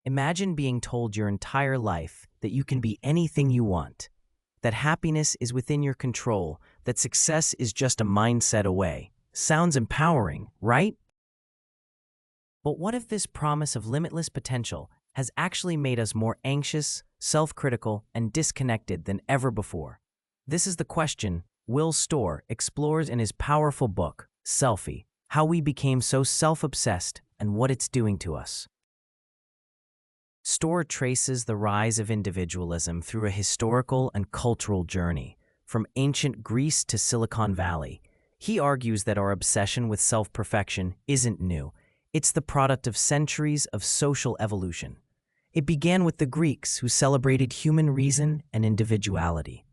Imagine being told your entire life that you can be anything you want, that happiness is within your control, that success is just a mindset away. Sounds empowering, right? But what if this promise of limitless potential has actually made us more anxious, self-critical, and disconnected than ever before? This is the question Will Storr explores in his powerful book, Selfie, How We Became So Self-Obsessed and What It's Doing to Us. Storr traces the rise of individualism through a historical and cultural journey, from ancient Greece to Silicon Valley. He argues that our obsession with self-perfection isn't new. It's the product of centuries of social evolution. It began with the Greeks, who celebrated human reason and individuality.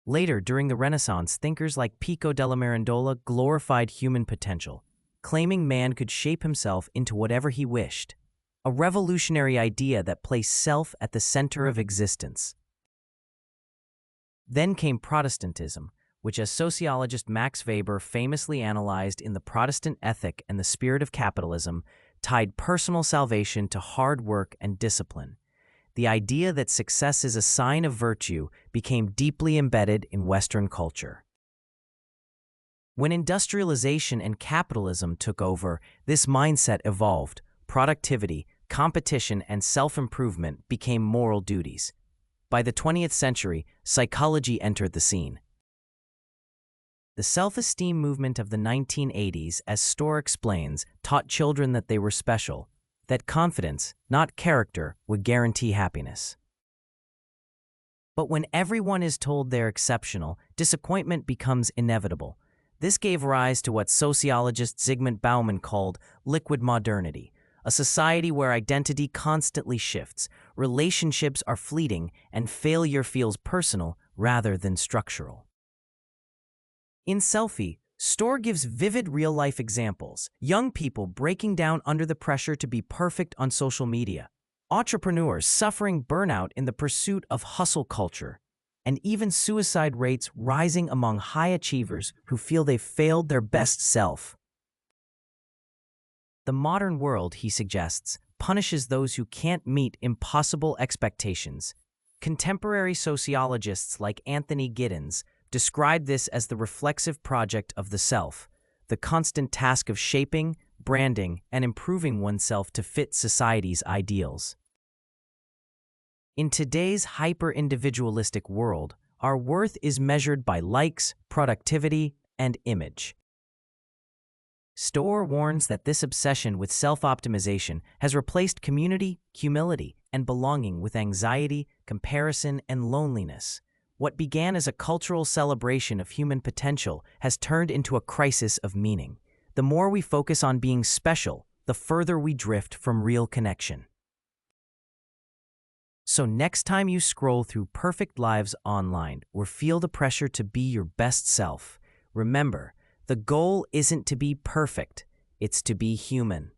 Later, during the Renaissance, thinkers like Pico della Mirandola glorified human potential, claiming man could shape himself into whatever he wished, a revolutionary idea that placed self at the center of existence. Then came Protestantism, which, as sociologist Max Weber famously analyzed in The Protestant Ethic and the Spirit of Capitalism, tied personal salvation to hard work and discipline. The idea that success is a sign of virtue became deeply embedded in Western culture. When industrialization and capitalism took over, this mindset evolved. Productivity, competition, and self-improvement became moral duties. By the 20th century, psychology entered the scene. The self-esteem movement of the 1980s, as Storr explains, taught children that they were special, that confidence, not character, would guarantee happiness. But when everyone is told they're exceptional, disappointment becomes inevitable. This gave rise to what sociologist Zygmunt Bauman called liquid modernity, a society where identity constantly shifts, relationships are fleeting, and failure feels personal rather than structural. In Selfie, Storr gives vivid real-life examples: young people breaking down under the pressure to be perfect on social media, entrepreneurs suffering burnout in the pursuit of hustle culture, and even suicide rates rising among high achievers who feel they've failed their best self. The modern world, he suggests, punishes those who can't meet impossible expectations. Contemporary sociologists like Anthony Giddens describe this as the reflexive project of the self, the constant task of shaping, branding, and improving oneself to fit society's ideals. In today's hyper-individualistic world, our worth is measured by likes, productivity, and image. Storr warns that this obsession with self-optimization has replaced community, humility, and belonging with anxiety, comparison, and loneliness. What began as a cultural celebration of human potential has turned into a crisis of meaning. The more we focus on being special, the further we drift from real connection. So next time you scroll through perfect lives online or feel the pressure to be your best self, remember, the goal isn't to be perfect, it's to be human.